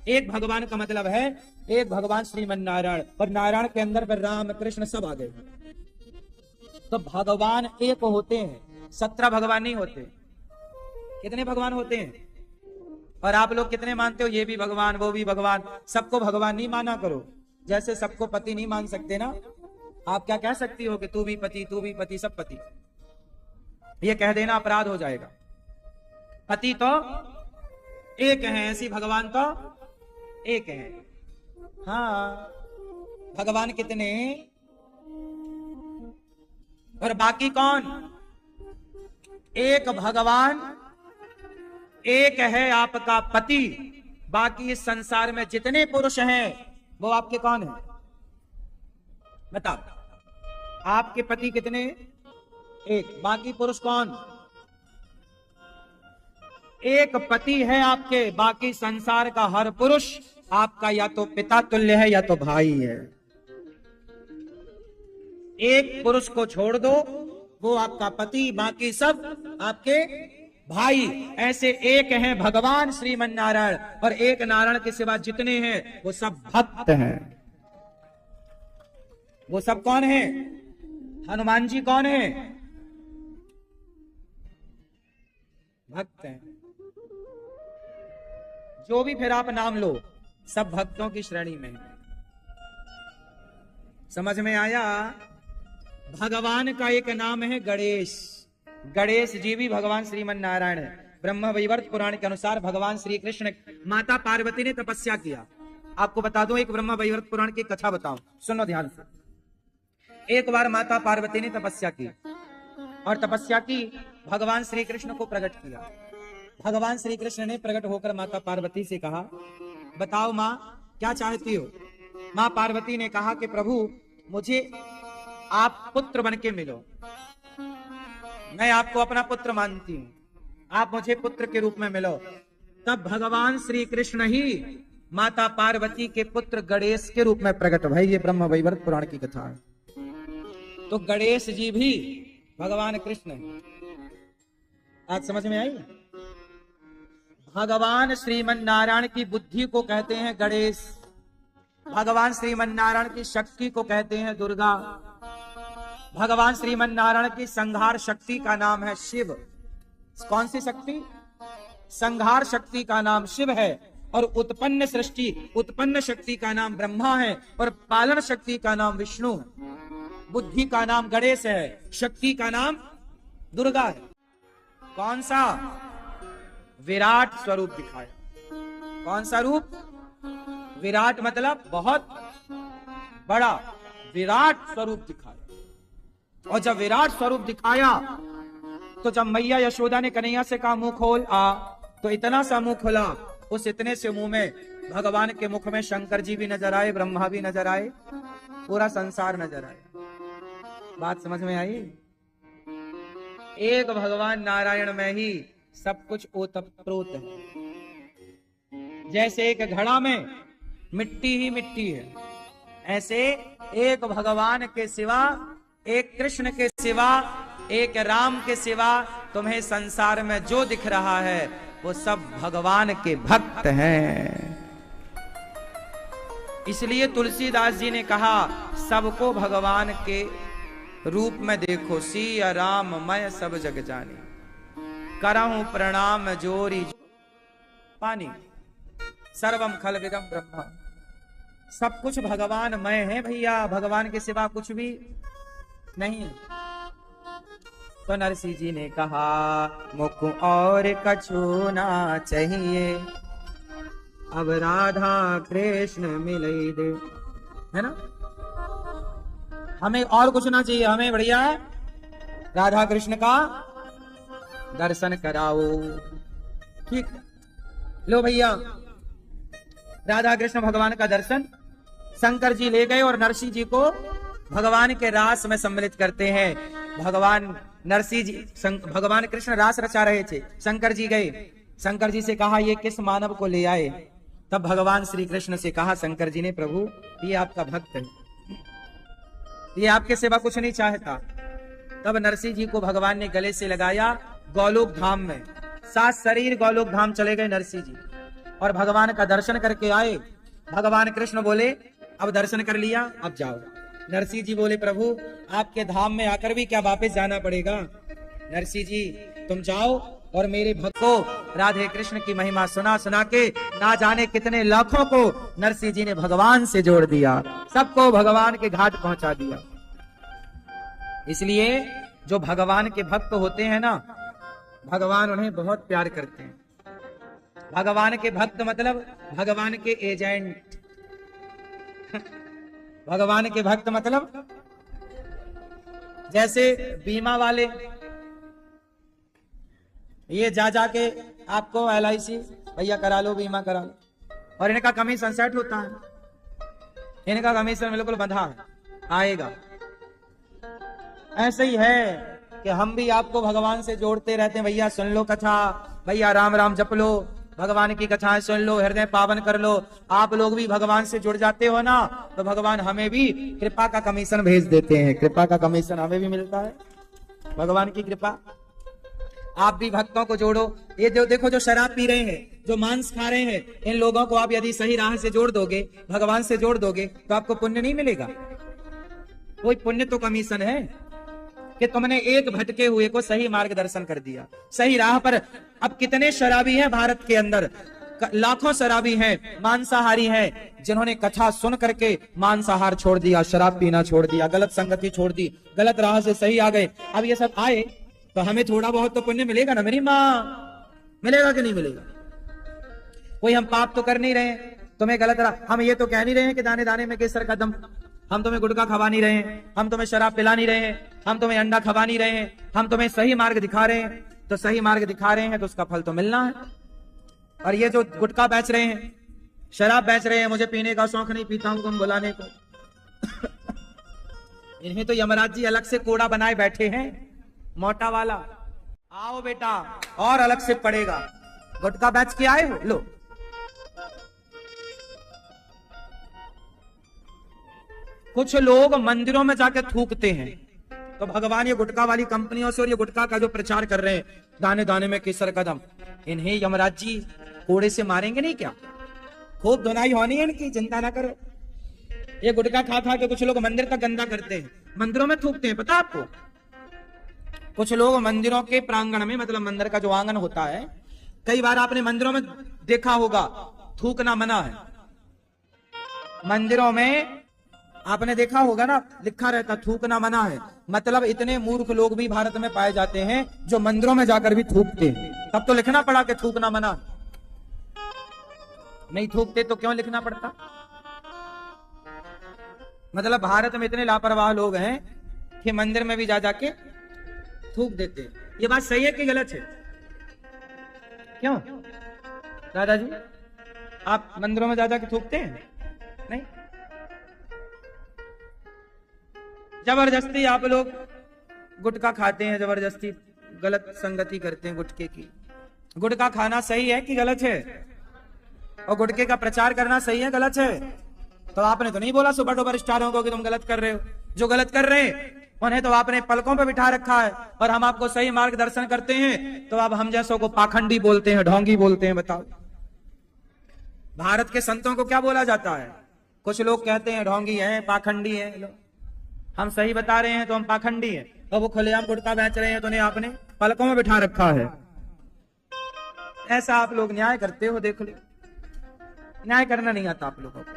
एक भगवान का मतलब है एक भगवान श्रीमन नारायण, और नारायण के अंदर फिर राम कृष्ण सब आ गए। तो भगवान एक होते हैं, 17 भगवान नहीं होते। कितने भगवान होते हैं? और आप लोग कितने मानते हो? ये भी भगवान, वो भी भगवान। सबको भगवान नहीं माना करो। जैसे सबको पति नहीं मान सकते ना, आप क्या कह सकती हो कि तू भी पति, तू भी पति, सब पति। ये कह देना अपराध हो जाएगा। पति तो एक है, ऐसी भगवान तो एक है। हाँ, भगवान कितने और बाकी कौन? एक भगवान, एक है आपका पति, बाकी इस संसार में जितने पुरुष हैं वो आपके कौन है? बताओ, आपके पति कितने? एक। बाकी पुरुष कौन? एक पति है आपके, बाकी संसार का हर पुरुष आपका या तो पिता तुल्य है या तो भाई है। एक पुरुष को छोड़ दो, वो आपका पति, बाकी सब आपके भाई। ऐसे एक हैं भगवान श्रीमन नारायण, और एक नारायण के सिवा जितने हैं वो सब भक्त हैं। वो सब कौन है? हनुमान जी कौन है? भक्त हैं। जो भी फिर आप नाम लो, सब भक्तों की श्रेणी में है। समझ में आया? भगवान का एक नाम है गणेश। गणेश जी भी भगवान श्रीमन नारायण है। ब्रह्म वैवर्त पुराण के अनुसार भगवान श्री कृष्ण, माता पार्वती ने तपस्या किया। आपको बता दूं, एक ब्रह्म वैवर्त पुराण की कथा बताऊं, सुनो ध्यान से। एक बार माता पार्वती ने तपस्या की, और तपस्या की, भगवान श्री कृष्ण को प्रकट किया। भगवान श्री कृष्ण ने प्रकट होकर माता पार्वती से कहा, बताओ माँ क्या चाहती हो? माँ पार्वती ने कहा कि प्रभु, मुझे आप पुत्र बन के मिलो। मैं आपको अपना पुत्र मानती हूँ, आप मुझे पुत्र के रूप में मिलो। तब भगवान श्री कृष्ण ही माता पार्वती के पुत्र गणेश के रूप में प्रकट भाई। ये ब्रह्म वैवर्त पुराण की कथा है। तो गणेश जी भी भगवान कृष्ण है। आज समझ में आई? भगवान श्रीमन नारायण की बुद्धि को कहते हैं गणेश, भगवान श्रीमन नारायण की शक्ति को कहते हैं दुर्गा, भगवान श्रीमन नारायण की संहार शक्ति का नाम है शिव। कौन सी शक्ति? संहार शक्ति का नाम शिव है, और उत्पन्न सृष्टि उत्पन्न शक्ति का नाम ब्रह्मा है, और पालन शक्ति का नाम विष्णु है। बुद्धि का नाम गणेश है, शक्ति का नाम दुर्गा है। कौन सा? विराट स्वरूप दिखाया। कौन सा रूप? विराट मतलब बहुत बड़ा, विराट स्वरूप दिखाया। और जब विराट स्वरूप दिखाया तो जब मैया यशोदा ने कन्हैया से कहा मुंह खोल आ, तो इतना सा मुंह खोला, उस इतने से मुंह में भगवान के मुख में शंकर जी भी नजर आए, ब्रह्मा भी नजर आए, पूरा संसार नजर आया। बात समझ में आई? एक भगवान नारायण में ही सब कुछ ओतप्रोत है। जैसे एक घड़ा में मिट्टी ही मिट्टी है, ऐसे एक भगवान के सिवा, एक कृष्ण के सिवा, एक राम के सिवा तुम्हें संसार में जो दिख रहा है वो सब भगवान के भक्त हैं। इसलिए तुलसीदास जी ने कहा सबको भगवान के रूप में देखो, सिया राम मैं सब जग जानी, करहूं प्रणाम जोरी पानी, सर्वम खलविदम ब्रह्म। सब कुछ भगवान मय है भैया, भगवान के सिवा कुछ भी नहीं। तो नरसिंह जी ने कहा मुझको और कछु ना चाहिए, अब राधा कृष्ण मिले दे, है ना? हमें और कुछ ना चाहिए, हमें बढ़िया राधा कृष्ण का दर्शन कराओ। ठीक, लो भैया राधा कृष्ण भगवान का दर्शन शंकर जी ले गए और नरसिंह जी को भगवान के रास में सम्मिलित करते हैं। भगवान नरसिंह जी भगवान कृष्ण रास रचा रहे थे, शंकर जी गए, शंकर जी से कहा ये किस मानव को ले आए? तब भगवान श्री कृष्ण से कहा शंकर जी ने, प्रभु ये आपका भक्त है, ये आपके सिवा कुछ नहीं चाहता। तब नरसिंह जी को भगवान ने गले से लगाया, गोलोक धाम में 7 शरीर गोलोक धाम चले गए नरसिंह जी, और भगवान का दर्शन करके आए। भगवान कृष्ण बोले अब दर्शन कर लिया, अब जाओ। नरसिंह जी बोले प्रभु आपके धाम में आकर भी क्या वापस जाना पड़ेगा? नरसिंह जी तुम जाओ और मेरे भक्त को राधे कृष्ण की महिमा सुना सुना के ना जाने कितने लाखों को नरसिंह जी ने भगवान से जोड़ दिया, सबको भगवान के घाट पहुंचा दिया। इसलिए जो भगवान के भक्त होते हैं ना, भगवान उन्हें बहुत प्यार करते हैं। भगवान के भक्त मतलब भगवान के एजेंट। भगवान के भक्त मतलब जैसे बीमा वाले, ये जा जाके आपको LIC भैया करा लो, बीमा करा लो, और इनका कमीशन सेट होता है, इनका कमीशन बिल्कुल बंधा है, आएगा। ऐसे ही है कि हम भी आपको भगवान से जोड़ते रहते हैं। भैया सुन लो कथा, भैया राम राम जप लो, भगवान की कथाएं सुन लो, हृदय पावन कर लो। आप लोग भी भगवान से जुड़ जाते हो ना, तो भगवान हमें भी कृपा का कमीशन भेज देते हैं, कृपा का कमीशन हमें भी मिलता है, भगवान की कृपा। आप भी भक्तों को जोड़ो। ये जो देखो जो शराब पी रहे हैं, जो मांस खा रहे हैं, इन लोगों को आप यदि सही राह से जोड़ दोगे, भगवान से जोड़ दोगे, तो आपको पुण्य नहीं मिलेगा? कोई पुण्य तो कमीशन है कि तुमने एक भटके हुए को सही मार्गदर्शन कर दिया, सही राह पर। अब कितने शराबी हैं भारत के अंदर, लाखों शराबी हैं, मांसाहारी हैं, जिन्होंने कथा सुन करके मांसाहार छोड़ दिया, शराब पीना छोड़ दिया, गलत संगति छोड़ दी, गलत राह से सही आ गए। अब ये सब आए तो हमें थोड़ा बहुत तो पुण्य मिलेगा ना मेरी माँ, मिलेगा कि नहीं मिलेगा? कोई हम पाप तो कर नहीं रहे, तुम्हें गलत राह, हम ये तो कह नहीं रहे हैं कि दाने दाने में केसर का दम, हम तुम्हें गुटखा खवा नहीं रहे हैं, हम तुम्हें शराब पिला नहीं रहे हैं, हम तुम्हें अंडा खवा नहीं रहे हैं, हम तुम्हें सही मार्ग दिखा रहे हैं। तो सही मार्ग दिखा रहे हैं तो उसका फल तो मिलना है। और ये जो गुटखा बेच रहे हैं, शराब बेच रहे हैं, मुझे पीने का शौक नहीं, पीता हूं तुम बुलाने को इन्हें तो यमराज जी अलग से कोड़ा बनाए बैठे हैं, मोटा वाला, आओ बेटा और अलग से पड़ेगा, गुटखा बेच के आए हो, लो। कुछ लोग मंदिरों में जाके थूकते हैं, तो भगवान ये गुटखा वाली कंपनियों से और ये गुटखा का जो प्रचार कर रहे हैं, दाने दाने में केसर कदम, इन्हें यमराज जी कोड़े से मारेंगे नहीं क्या? खूब धुनाई होनी है इनकी, चिंता ना करो। ये गुटखा खा खा के कुछ लोग मंदिर का गंदा करते हैं, मंदिरों में थूकते हैं, पता आपको? कुछ लोग मंदिरों के प्रांगण में, मतलब मंदिर का जो आंगन होता है, कई बार आपने मंदिरों में देखा होगा थूकना मना है। मंदिरों में आपने देखा होगा ना, लिखा रहता थूकना मना है। मतलब इतने मूर्ख लोग भी भारत में पाए जाते हैं जो मंदिरों में जाकर भी थूकते हैं। तब तो लिखना पड़ा कि थूकना मना। नहीं थूकते तो क्यों लिखना पड़ता? मतलब भारत में इतने लापरवाह लोग हैं कि मंदिर में भी जा जाके थूक देते हैं। ये बात सही है कि गलत है? क्यों दादाजी, आप मंदिरों में जा जाके थूकते हैं? नहीं, जबरदस्ती आप लोग गुटखा खाते हैं, जबरदस्ती गलत संगति करते हैं गुटखे की। गुटखा खाना सही है कि गलत है? और गुटखे का प्रचार करना सही है गलत है? तो आपने तो नहीं बोला सुपर डुपर स्टारों को कि तुम गलत कर रहे हो। जो गलत कर रहे हैं उन्हें तो आपने पलकों पे बिठा रखा है, और हम आपको सही मार्गदर्शन करते हैं तो अब हम जैसों को पाखंडी बोलते हैं, ढोंगी बोलते हैं। बताओ, भारत के संतों को क्या बोला जाता है? कुछ लोग कहते हैं ढोंगी है, पाखंडी है। हम सही बता रहे हैं तो हम पाखंडी हैं, और वो खुलेआम गुटखा बेच रहे हैं तो उन्हें आपने पलकों में बिठा रखा है। ऐसा आप लोग न्याय करते हो, देख लो। न्याय करना नहीं आता आप लोगों को।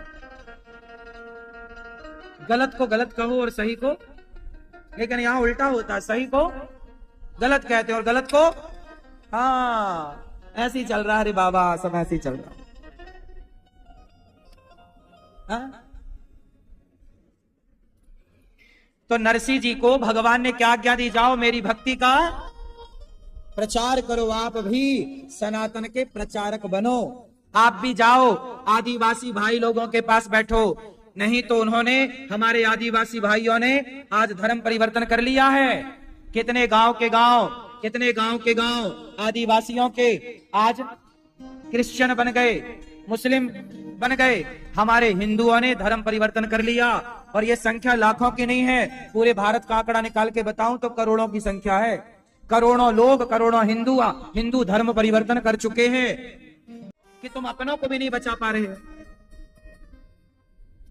गलत को गलत कहो और सही को, लेकिन यहां उल्टा होता है, सही को गलत कहते हो और गलत को हाँ। ऐसे ही चल रहा है रे बाबा, सब ऐसे ही चल रहा है। हाँ? तो नरसिंह जी को भगवान ने क्या आज्ञा दी? जाओ मेरी भक्ति का प्रचार करो, आप भी सनातन के प्रचारक बनो। आप भी जाओ आदिवासी भाई लोगों के पास बैठो। नहीं तो उन्होंने, हमारे आदिवासी भाइयों ने आज धर्म परिवर्तन कर लिया है। कितने गांव के गांव आदिवासियों के आज क्रिश्चियन बन गए, मुस्लिम बन गए। हमारे हिंदुओं ने धर्म परिवर्तन कर लिया, और ये संख्या लाखों की नहीं है। पूरे भारत का आंकड़ा निकाल के बताऊं तो करोड़ों की संख्या है। करोड़ों लोग, करोड़ों हिंदू धर्म परिवर्तन कर चुके हैं कि तुम अपनों को भी नहीं बचा पा रहे हो।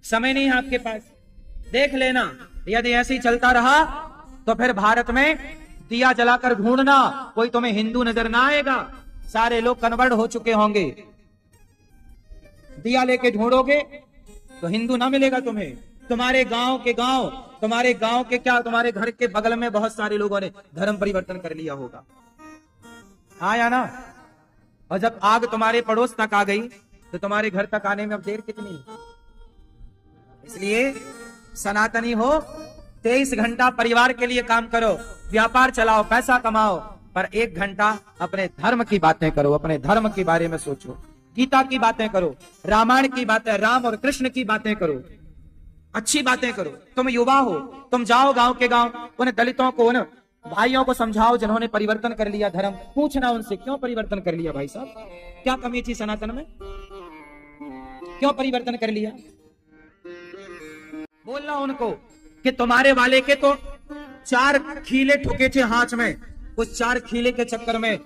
समय नहीं है आपके पास। देख लेना, यदि ऐसे ही चलता रहा तो फिर भारत में दिया जलाकर ढूंढना, कोई तुम्हें हिंदू नजर ना आएगा। सारे लोग कन्वर्ट हो चुके होंगे। दिया लेके ढूंढोगे तो हिंदू ना मिलेगा तुम्हें। तुम्हारे गांव के क्या, तुम्हारे घर के बगल में बहुत सारे लोगों ने धर्म परिवर्तन कर लिया होगा। हाँ या ना? और जब आग तुम्हारे पड़ोस तक आ गई तो तुम्हारे घर तक आने में अब देर कितनी? इसलिए सनातनी हो, 23 घंटा परिवार के लिए काम करो, व्यापार चलाओ, पैसा कमाओ, पर 1 घंटा अपने धर्म की बातें करो, अपने धर्म के बारे में सोचो, गीता की बातें करो, रामायण की बातें, राम और कृष्ण की बातें करो, अच्छी बातें करो। तुम युवा हो, तुम जाओ गांव के गांव, उन दलितों को, उन भाइयों को समझाओ जिन्होंने परिवर्तन कर लिया धर्म। पूछना उनसे, क्यों परिवर्तन कर लिया भाई साहब? क्या कमी थी सनातन में? क्यों परिवर्तन कर लिया? बोलना उनको कि तुम्हारे वाले के तो 4 खीले ठुके थे हाथ में, उस 4 खीले के चक्कर में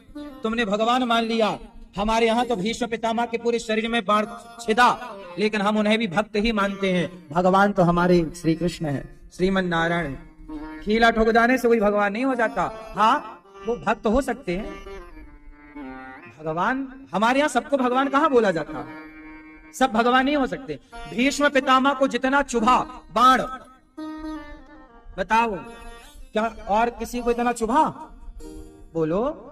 तुमने भगवान मान लिया। हमारे यहाँ तो भीष्म पितामह के पूरे शरीर में बाण छिदा, लेकिन हम उन्हें भी भक्त ही मानते हैं। भगवान तो हमारे श्री कृष्ण है, श्रीमन नारायण है। खीला ठोक जाने से कोई भगवान नहीं हो जाता। हाँ, वो भक्त हो सकते हैं। भगवान, हमारे यहाँ सबको भगवान कहाँ बोला जाता? सब भगवान नहीं हो सकते। भीष्म पितामह को जितना चुभा बाण, बताओ क्या और किसी को इतना चुभा? बोलो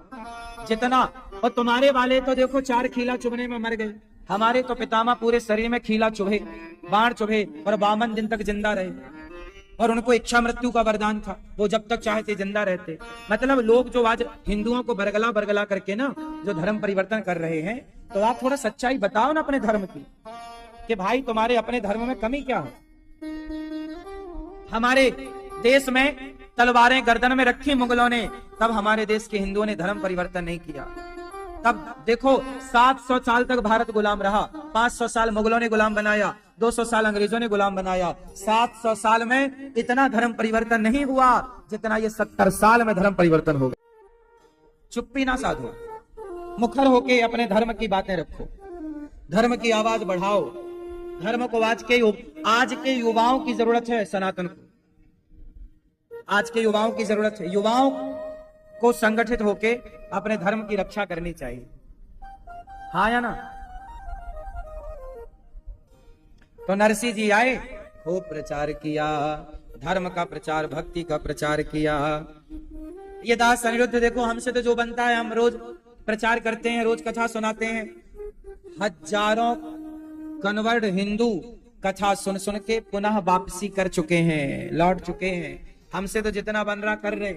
जितना। और तुम्हारे वाले तो देखो 4 खीला चुभने में मर गए। हमारे तो पितामह पूरे शरीर में खीला चुभे, बाण चुभे, और 52 दिन तक जिंदा रहे, और उनको इच्छा मृत्यु का वरदान था। वो जब तक चाहते जिंदा रहते। मतलब लोग जो आज हिंदुओं को बरगला करके ना जो धर्म परिवर्तन कर रहे हैं, तो आप थोड़ा सच्चाई बताओ ना अपने धर्म की, कि भाई तुम्हारे अपने धर्म में कमी क्या है? हमारे देश में तलवारें गर्दन में रखी मुगलों ने, तब हमारे देश के हिंदुओं ने धर्म परिवर्तन नहीं किया। तब देखो 700 साल तक भारत गुलाम रहा, 500 साल मुगलों ने गुलाम बनाया, 200 साल अंग्रेजों ने गुलाम बनाया। 700 साल में इतना धर्म परिवर्तन नहीं हुआ जितना ये 70 साल में धर्म परिवर्तन हो गया। चुप्पी ना साधो, मुखर होके अपने धर्म की बातें रखो, धर्म की आवाज बढ़ाओ। धर्म को आज के युवाओं की जरूरत है, सनातन को आज के युवाओं की जरूरत है। युवाओं को संगठित होके अपने धर्म की रक्षा करनी चाहिए, हाँ या ना। तो नरसिंह जी आए, खूब प्रचार किया, धर्म का प्रचार, भक्ति का प्रचार किया। ये दास अनिरुद्ध देखो, हमसे तो जो बनता है हम रोज प्रचार करते हैं, रोज कथा सुनाते हैं। हजारों कन्वर्ट हिंदू कथा सुन सुन के पुनः वापसी कर चुके हैं, लौट चुके हैं। हमसे तो जितना बन रहा कर रहे।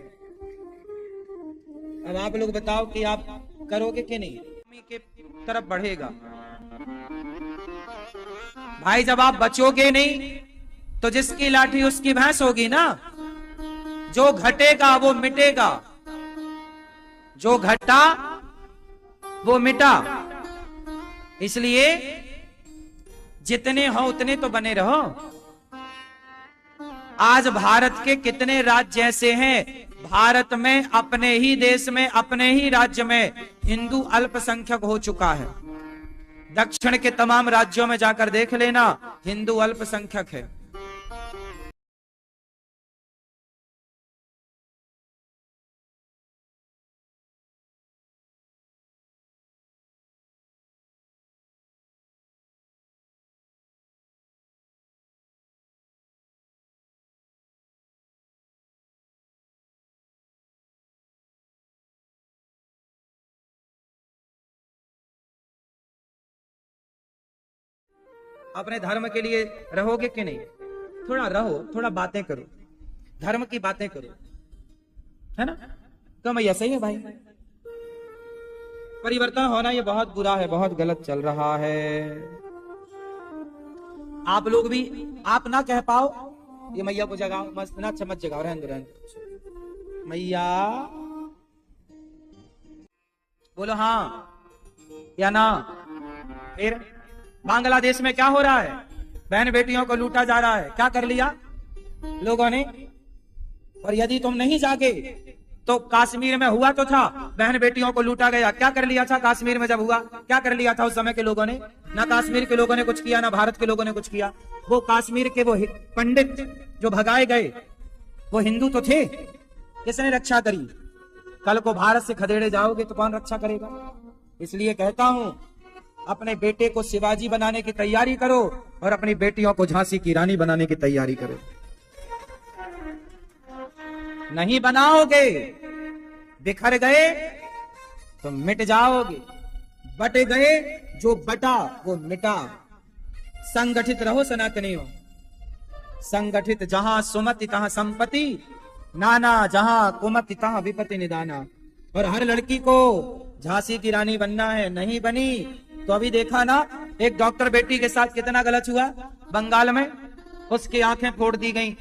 अब आप लोग बताओ कि आप करोगे कि नहीं, के तरफ बढ़ेगा। भाई जब आप बचोगे नहीं तो जिसकी लाठी उसकी भैंस होगी ना। जो घटेगा वो मिटेगा, जो घटा वो मिटा। इसलिए जितने हो उतने तो बने रहो। आज भारत के कितने राज्य ऐसे हैं, भारत में अपने ही देश में अपने ही राज्य में हिंदू अल्पसंख्यक हो चुका है। दक्षिण के तमाम राज्यों में जाकर देख लेना, हिंदू अल्पसंख्यक है। अपने धर्म के लिए रहोगे कि नहीं? थोड़ा रहो, थोड़ा बातें करो, धर्म की बातें करो, है ना। तो भैया सही है भाई, परिवर्तन होना ये बहुत बुरा है, बहुत गलत चल रहा है। आप लोग भी आप ना कह पाओ, ये मैया को जगाओ, मस्त ना चमच जगाओ, रहने दो मैया, बोलो हाँ या ना। फिर बांग्लादेश में क्या हो रहा है, बहन बेटियों को लूटा जा रहा है, क्या कर लिया लोगों ने। और यदि तुम नहीं जागे तो कश्मीर में हुआ तो था, बहन बेटियों को लूटा गया, क्या कर लिया था कश्मीर में जब हुआ, क्या कर लिया था उस समय के लोगों ने। ना कश्मीर के लोगों ने कुछ किया, ना भारत के लोगों ने कुछ किया। वो कश्मीर के वो पंडित जो भगाए गए वो हिंदू तो थे, किसने रक्षा करी। कल को भारत से खदेड़े जाओगे तो कौन रक्षा करेगा। इसलिए कहता हूं, अपने बेटे को शिवाजी बनाने की तैयारी करो और अपनी बेटियों को झांसी की रानी बनाने की तैयारी करो। नहीं बनाओगे, बिखर गए तो मिट जाओगे, बट गए जो बटा वो मिटा। संगठित रहो सनातनियों, संगठित जहां सुमति तहां संपत्ति, नाना जहां कुमति तहां विपत्ति निदाना। और हर लड़की को झांसी की रानी बनना है, नहीं बनी तो अभी देखा ना एक डॉक्टर बेटी के साथ कितना गलत हुआ बंगाल में। उसकी आंखें फोड़ दी गई,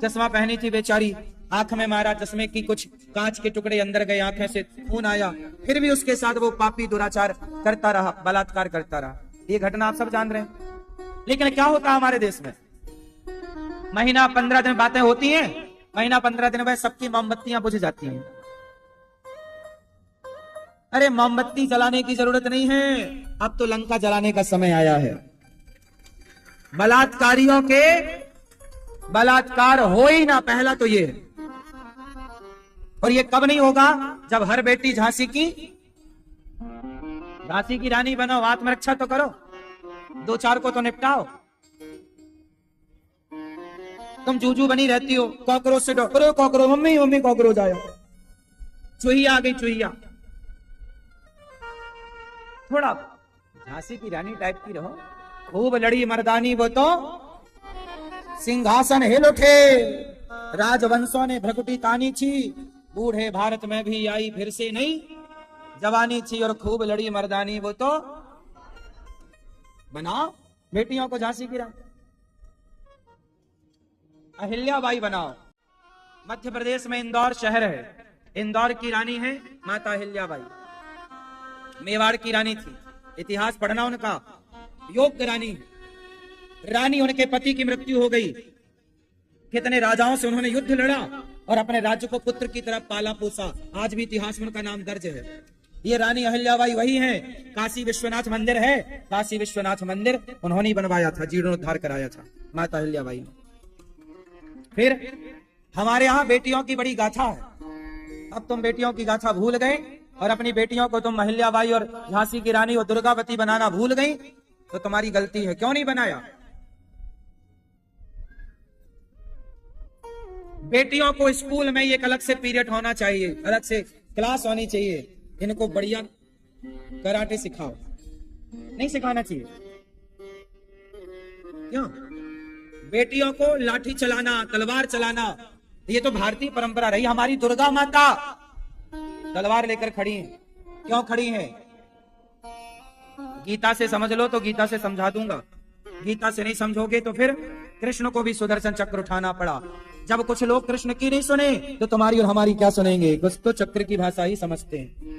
चश्मा पहनी थी बेचारी, आंख में मारा, चश्मे की कुछ कांच के टुकड़े अंदर गए, आंखें से खून आया, फिर भी उसके साथ वो पापी दुराचार करता रहा, बलात्कार करता रहा। ये घटना आप सब जान रहे हैं। लेकिन क्या होता है हमारे देश में, महीना 15 दिन बातें होती हैं, महीना 15 दिन में सबकी मोमबत्तियां बुझ जाती हैं। अरे मोमबत्ती जलाने की जरूरत नहीं है, अब तो लंका जलाने का समय आया है। बलात्कारियों के बलात्कार हो ही ना, पहला तो ये है। और ये कब नहीं होगा, जब हर बेटी झांसी की रानी बनो। आत्मरक्षा तो करो, 2-4 को तो निपटाओ। तुम जूजू बनी रहती हो, कॉकरोच से डरो, कॉकरोच मम्मी मम्मी कॉकरोच आया, चूहिया आ गई चूहिया। थोड़ा झांसी की रानी टाइप की रहो। खूब लड़ी मर्दानी वो तो सिंहासन हिल उठे, राजवंशों ने भ्रकुटी तानी छी, बूढ़े भारत में भी आई फिर से नई जवानी छी। और खूब लड़ी मर्दानी वो तो बनाओ बेटियों को झांसी की रानी, अहिल्याबाई बनाओ। मध्य प्रदेश में इंदौर शहर है, इंदौर की रानी है माता अहिल्याबाई। मेवाड़ की रानी थी, इतिहास पढ़ना उनका, योग्य रानी। रानी उनके पति की मृत्यु हो गई, कितने राजाओं से उन्होंने युद्ध लड़ा और अपने राज्य को पुत्र की तरह पाला पोसा। आज भी इतिहास में उनका नाम दर्ज है। ये रानी अहिल्याबाई वही है। काशी विश्वनाथ मंदिर है, काशी विश्वनाथ मंदिर उन्होंने ही बनवाया था, जीर्णोद्धार कराया था माता अहिल्याबाई ने। फिर हमारे यहाँ बेटियों की बड़ी गाथा है। अब तुम बेटियों की गाथा भूल गए और अपनी बेटियों को तुम अहिल्याबाई और झांसी की रानी और दुर्गावती बनाना भूल गई, तो तुम्हारी गलती है। क्यों नहीं बनाया? बेटियों को स्कूल में एक अलग से पीरियड होना चाहिए, अलग से क्लास होनी चाहिए। इनको बढ़िया कराटे सिखाओ, नहीं सिखाना चाहिए। क्यों? बेटियों को लाठी चलाना, तलवार चलाना, ये तो भारतीय परंपरा रही। हमारी दुर्गा माता तलवार लेकर खड़ी है। क्यों खड़ी है? गीता से समझ लो तो गीता से समझा दूंगा, गीता से नहीं समझोगे तो फिर कृष्ण को भी सुदर्शन चक्र उठाना पड़ा। जब कुछ लोग कृष्ण की नहीं सुने तो तुम्हारी और हमारी क्या सुनेंगे? कुछ तो चक्र की भाषा ही समझते हैं।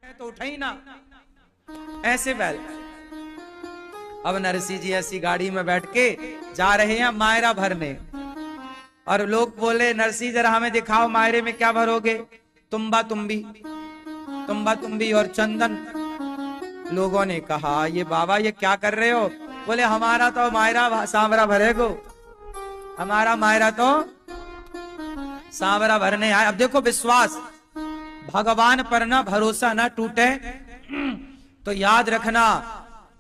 तो उठा ही ना, ऐसे बैल। अब नरसी जी ऐसी गाड़ी में बैठ के जा रहे हैं मायरा भरने, और लोग बोले नरसी जरा हमें दिखाओ मायरे में क्या भरोगे? तुम्बा तुम्बी और चंदन। लोगों ने कहा ये बाबा ये क्या कर रहे हो? बोले हमारा तो मायरा सांवरा भरेगो, हमारा मायरा तो सांवरा भरने आए। अब देखो विश्वास, भगवान पर ना भरोसा ना टूटे तो याद रखना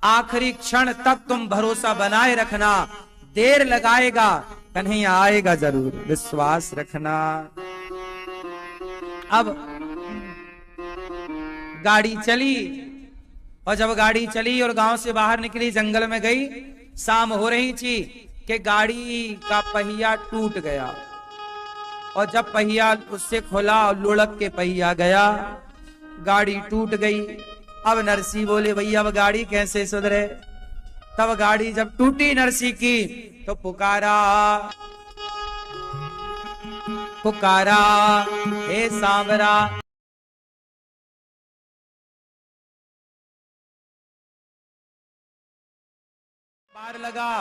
आखिरी क्षण तक तुम भरोसा बनाए रखना। देर लगाएगा कन्हैया आएगा जरूर, विश्वास रखना। अब गाड़ी चली, और जब गाड़ी चली और गांव से बाहर निकली, जंगल में गई, शाम हो रही थी कि गाड़ी का पहिया टूट गया, और जब पहिया उससे खुला और लुढ़क के पहिया गया, गाड़ी टूट गई। अब नरसी बोले भैया अब गाड़ी कैसे सुधरे? तब गाड़ी जब टूटी नरसी की तो पुकारा हे सांवरा। पार लगा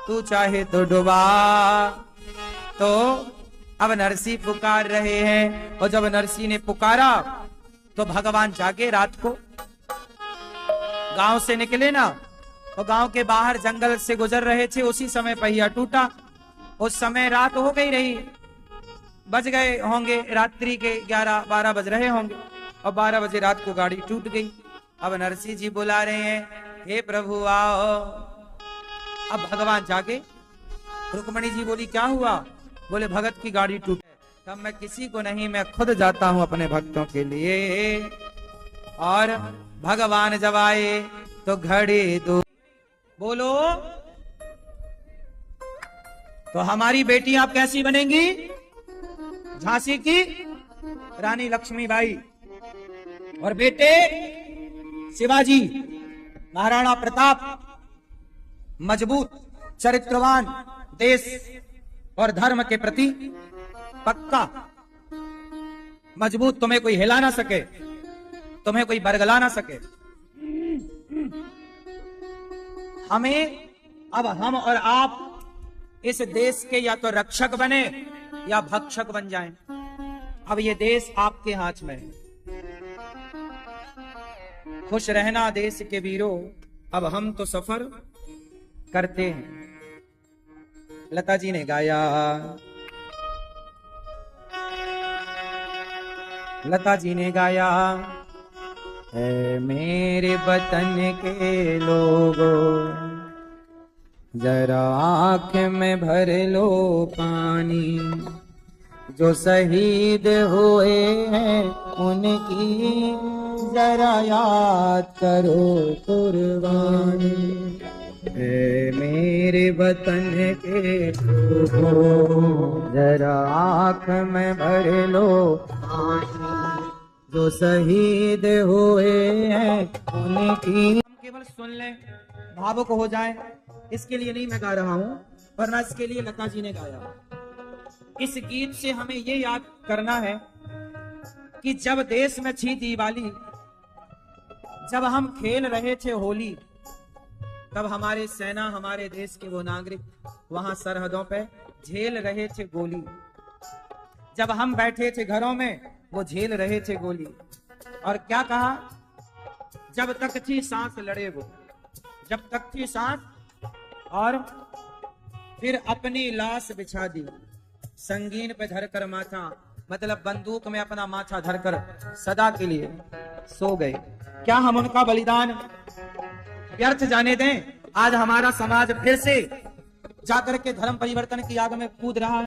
तू चाहे तो डुबा। तो अब नरसी पुकार रहे हैं, और जब नरसी ने पुकारा तो भगवान जागे। रात को गांव से निकले ना, और गांव के बाहर जंगल से गुजर रहे थे, उसी समय पहिया टूटा। उस समय रात हो गई रही, बज गए होंगे रात्रि के 11-12 बज रहे होंगे, और 12 बजे रात को गाड़ी टूट गई। अब नरसी जी बुला रहे हैं हे प्रभु आओ। अब भगवान जागे। रुक्मणी जी बोली क्या हुआ? बोले भगत की गाड़ी टूटी। तब मैं किसी को नहीं, मैं खुद जाता हूं अपने भक्तों के लिए। और भगवान जब आए तो घड़ी दो बोलो तो हमारी बेटी आप कैसी बनेंगी? झांसी की रानी लक्ष्मीबाई, और बेटे शिवाजी महाराणा प्रताप, मजबूत चरित्रवान, देश और धर्म के प्रति पक्का मजबूत, तुम्हें कोई हिला ना सके, तुम्हें कोई बरगला ना सके। हमें अब हम और आप इस देश के या तो रक्षक बने या भक्षक बन जाएं। अब ये देश आपके हाथ में है, खुश रहना देश के वीरों। अब हम तो सफर करते हैं। लता जी ने गाया, लता जी ने गाया, है मेरे वतन के लोगों जरा आंख में भर लो पानी, जो शहीद हुए हैं उनकी जरा याद करो कुर्बानी। है मेरे वतन के लोगों जरा आंख में भर लो पानी, जो शहीद हुए हैं उनकी। हम केवल सुन लें, भावुक हो जाएं, इसके लिए नहीं मैं गा रहा हूं, वरना इसके लिए लता जी ने गाया। इस गीत से हमें ये याद करना है कि जब देश में थी दिवाली, जब हम खेल रहे थे होली, तब हमारे सेना, हमारे देश के वो नागरिक वहां सरहदों पे झेल रहे थे गोली। जब हम बैठे थे घरों में, वो झेल रहे थे गोली। और क्या कहा? जब तक थी सांस लड़े वो, जब तक थी सांस, और फिर अपनी लाश बिछा दी संगीन पे धरकर माथा, मतलब बंदूक में अपना माथा धरकर सदा के लिए सो गए। क्या हम उनका बलिदान व्यर्थ जाने दें? आज हमारा समाज फिर से जाकर के धर्म परिवर्तन की आग में कूद रहा है।